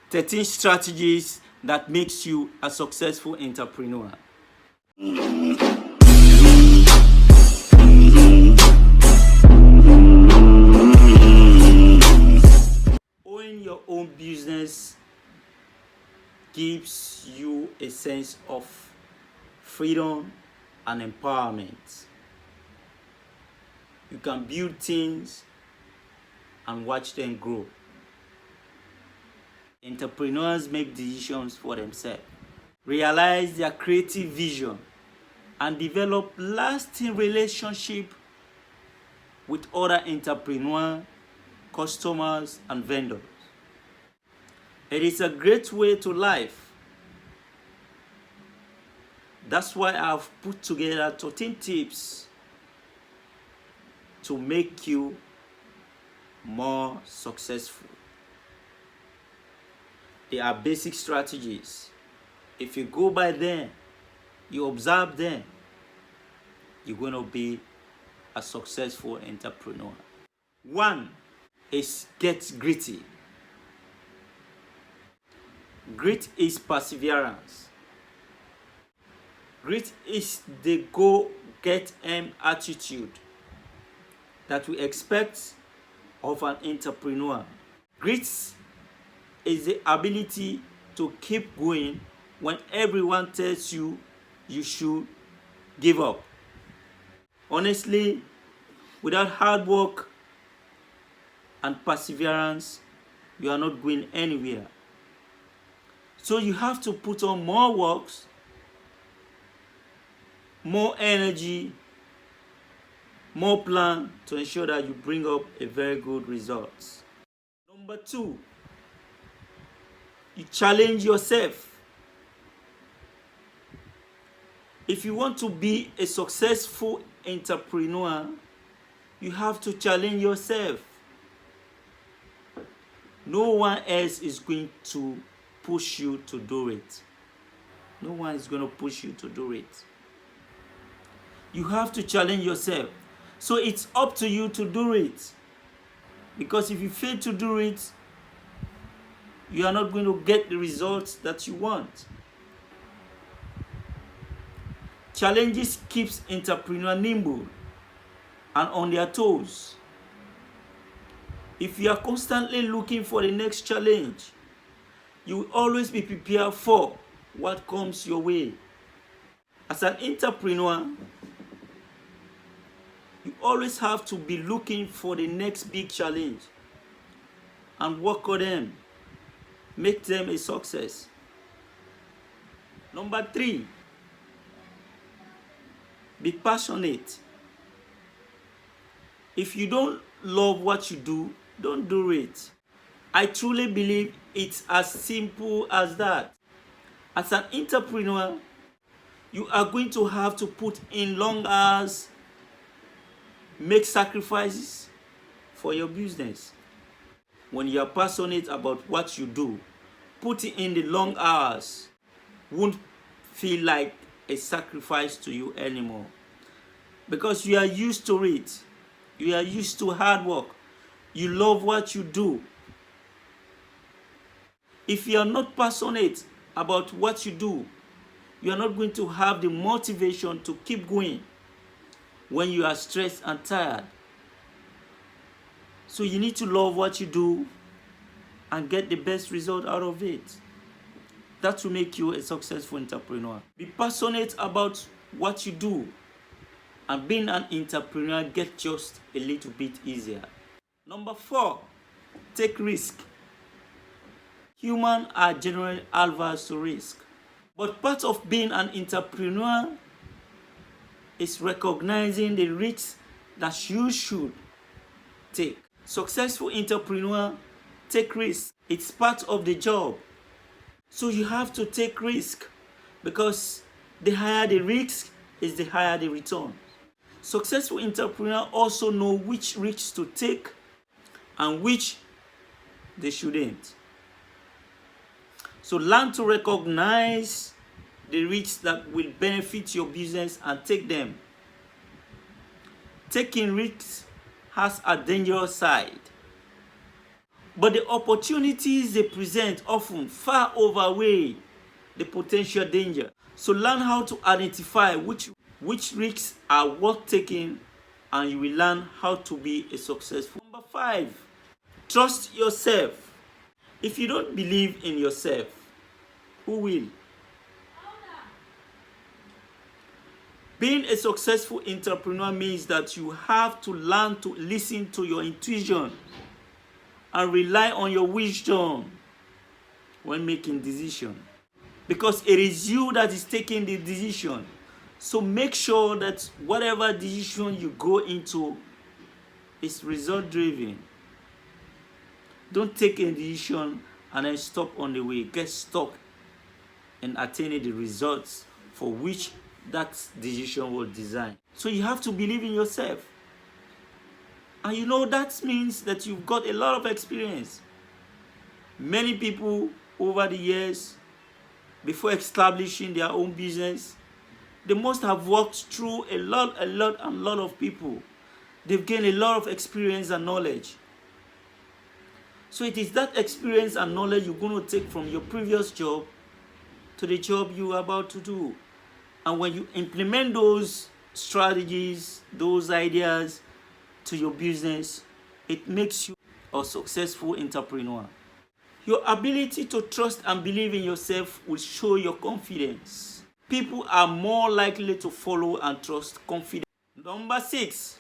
13 strategies that makes you a successful entrepreneur. Owning your own business gives you a sense of freedom and empowerment. You can build things and watch them grow. Entrepreneurs make decisions for themselves, realize their creative vision, and develop lasting relationship with other entrepreneurs, customers, and vendors. It is a great way to life. That's why I've put together 13 tips to make you more successful. They are basic strategies. If you go by them, you observe them, you're going to be a successful entrepreneur. 1 is get gritty. Grit is perseverance. Grit is the go-get-em attitude that we expect of an entrepreneur. Grit is the ability to keep going when everyone tells you you should give up. Honestly, without hard work and perseverance, you are not going anywhere. So you have to put on more works, more energy, more plan to ensure that you bring up a very good result. Number 2, you challenge yourself. If you want to be a successful entrepreneur, you have to challenge yourself. No one else is going to push you to do it. No one is going to push you to do it. You have to challenge yourself. So it's up to you to do it. Because if you fail to do it, you are not going to get the results that you want. Challenges keeps entrepreneurs nimble and on their toes. If you are constantly looking for the next challenge, you will always be prepared for what comes your way. As an entrepreneur, you always have to be looking for the next big challenge and work on them. Make them a success. Number 3, be passionate. If you don't love what you do, don't do it. I truly believe it's as simple as that. As an entrepreneur, you are going to have to put in long hours, make sacrifices for your business. When you are passionate about what you do, putting in the long hours won't feel like a sacrifice to you anymore. Because you are used to it. You are used to hard work. You love what you do. If you are not passionate about what you do, you are not going to have the motivation to keep going when you are stressed and tired. So you need to love what you do and get the best result out of it. That will make you a successful entrepreneur. Be passionate about what you do, and being an entrepreneur gets just a little bit easier. Number 4, take risk. Humans are generally averse to risk. But part of being an entrepreneur is recognizing the risks that you should take. Successful entrepreneurs take risks. It's part of the job. So you have to take risk, because the higher the risk is the higher the return. Successful entrepreneurs also know which risks to take and which they shouldn't. So learn to recognize the risks that will benefit your business and take them. Taking risks has a dangerous side, but the opportunities they present often far outweigh the potential danger. So learn how to identify which risks are worth taking, and you will learn how to be a successful. Number 5, trust yourself. If you don't believe in yourself, who will? Being a successful entrepreneur means that you have to learn to listen to your intuition and rely on your wisdom when making decisions. Because it is you that is taking the decision. So make sure that whatever decision you go into is result driven. Don't take a decision and then stop on the way. Get stuck in attaining the results for which that decision was designed. So you have to believe in yourself. And you know that means that you've got a lot of experience. Many people over the years, before establishing their own business, they must have worked through a lot of people. They've gained a lot of experience and knowledge. So it is that experience and knowledge you're going to take from your previous job to the job you are about to do. And when you implement those strategies, those ideas to your business, it makes you a successful entrepreneur. Your ability to trust and believe in yourself will show your confidence. People are more likely to follow and trust confidence. Number 6,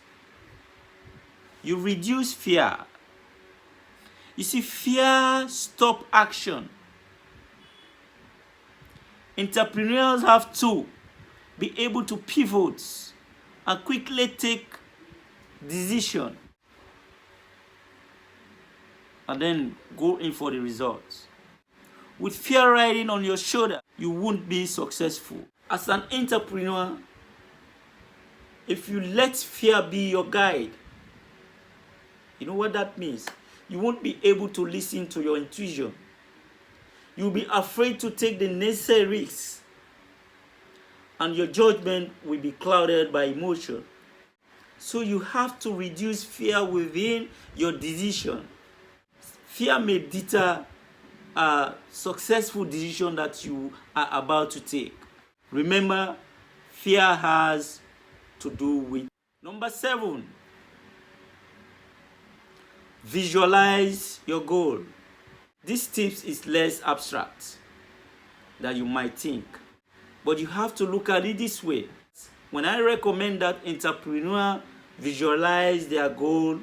you reduce fear. You see, fear stops action. Entrepreneurs have to be able to pivot and quickly take decision and then go in for the results. With fear riding on your shoulder, you won't be successful. As an entrepreneur, if you let fear be your guide, you know what that means? You won't be able to listen to your intuition. You'll be afraid to take the necessary risks, and your judgment will be clouded by emotion. So you have to reduce fear within your decision. Fear may deter a successful decision that you are about to take. Remember, fear has to do with. Number 7, visualize your goal. This tip is less abstract than you might think, but you have to look at it this way. When I recommend that entrepreneur visualize their goal,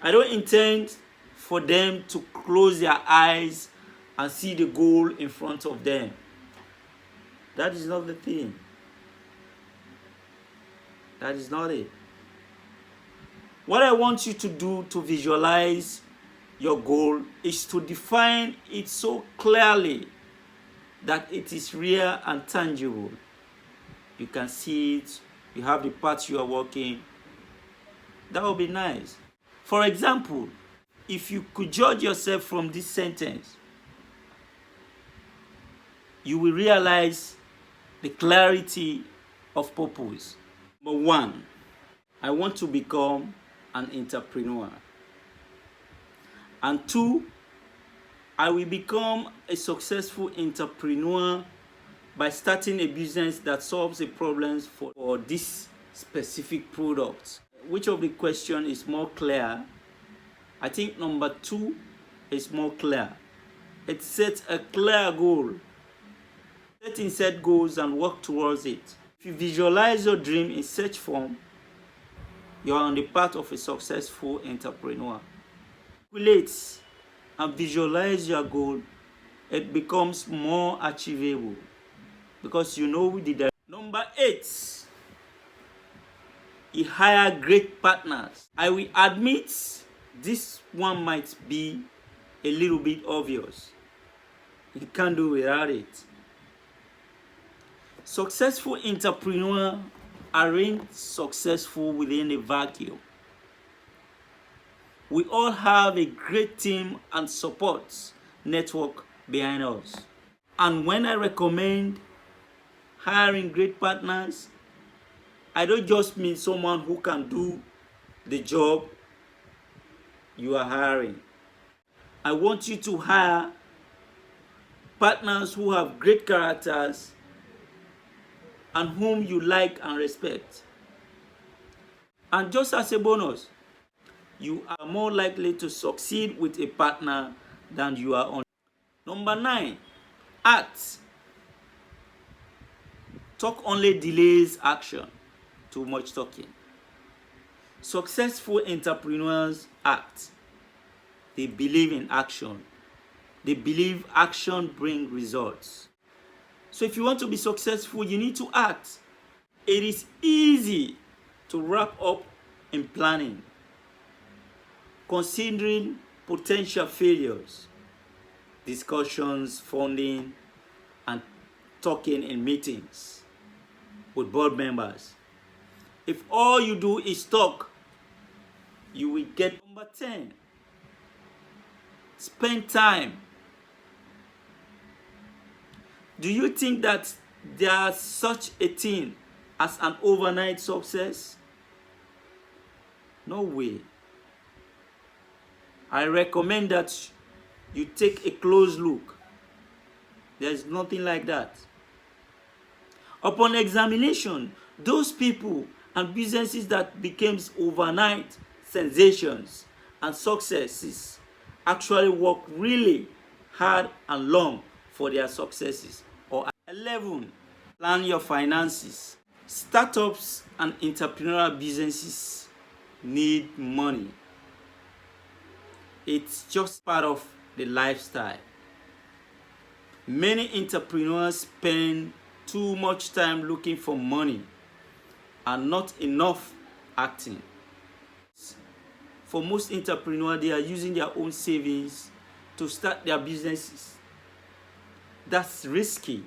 I don't intend for them to close their eyes and see the goal in front of them. That is not the thing. That is not it. What I want you to do to visualize your goal is to define it so clearly that it is real and tangible. You can see it, you have the path you are walking. That would be nice. For example, if you could judge yourself from this sentence, you will realize the clarity of purpose. Number 1, I want to become an entrepreneur. And 2, I will become a successful entrepreneur by starting a business that solves the problems for this specific product. Which of the question is more clear? I think number 2 is more clear. It sets a clear goal. Setting set goals and work towards it. If you visualize your dream in such form, you are on the path of a successful entrepreneur. Relate and visualize your goal, it becomes more achievable because you know the direction. Number 8, you hire great partners. I will admit this one might be a little bit obvious. You can't do without it. Successful entrepreneurs aren't successful within a vacuum. We all have a great team and support network behind us. And when I recommend hiring great partners, I don't just mean someone who can do the job you are hiring. I want you to hire partners who have great characters and whom you like and respect. And just as a bonus, you are more likely to succeed with a partner than you are on. Number 9, act. Talk only delays action. Too much talking. Successful entrepreneurs act. They believe in action. They believe action brings results. So if you want to be successful, you need to act. It is easy to wrap up in planning, considering potential failures, discussions, funding, and talking in meetings with board members. If all you do is talk, you will get. Number 10, spend time. Do you think that there's such a thing as an overnight success? No way. I recommend that you take a close look. There's nothing like that. Upon examination, those people and businesses that became overnight sensations and successes actually work really hard and long for their successes. Or 11, plan your finances. Startups and entrepreneurial businesses need money. It's just part of the lifestyle. Many entrepreneurs spend too much time looking for money and not enough acting. For most entrepreneurs, they are using their own savings to start their businesses. That's risky.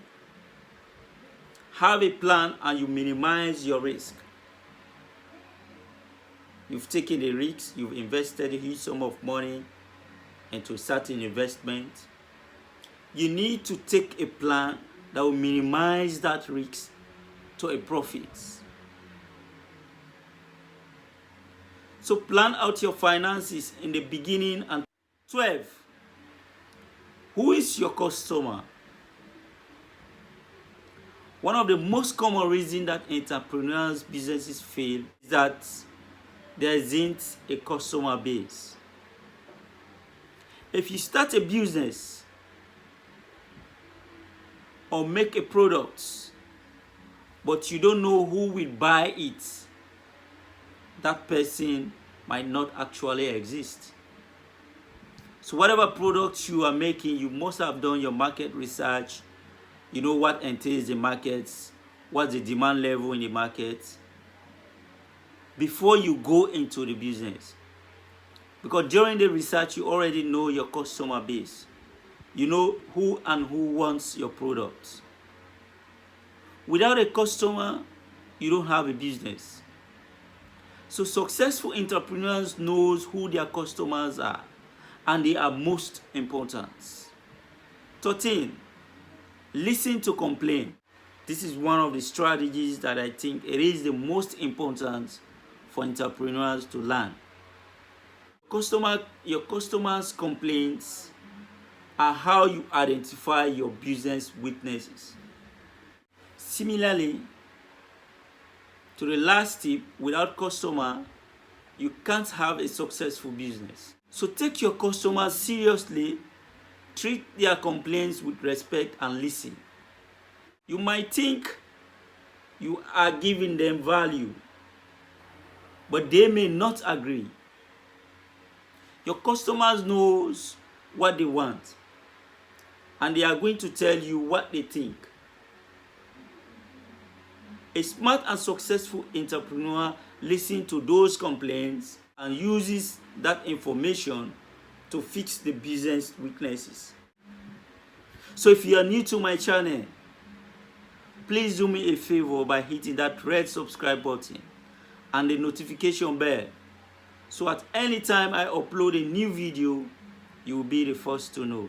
Have a plan and you minimize your risk. You've taken a risk, you've invested a huge sum of money into a certain investment. You need to take a plan that will minimize that risk to a profit. So plan out your finances in the beginning. And 12, who is your customer? One of the most common reasons that entrepreneurs' businesses fail is that there isn't a customer base. If you start a business or make a product, but you don't know who will buy it, that person might not actually exist. So whatever products you are making, you must have done your market research. You know what entails the markets, what's the demand level in the market, before you go into the business. Because during the research, you already know your customer base. You know who and who wants your products. Without a customer, you don't have a business. So successful entrepreneurs knows who their customers are, and they are most important. 13, listen to complain. This is one of the strategies that I think it is the most important for entrepreneurs to learn. Your customers' complaints are how you identify your business weaknesses. Similarly, to the last tip, without customer, you can't have a successful business. So take your customers seriously, treat their complaints with respect, and listen. You might think you are giving them value, but they may not agree. Your customers knows what they want, and they are going to tell you what they think. A smart and successful entrepreneur listens to those complaints and uses that information to fix the business weaknesses. So if you are new to my channel, please do me a favor by hitting that red subscribe button and the notification bell, so at any time I upload a new video, you will be the first to know.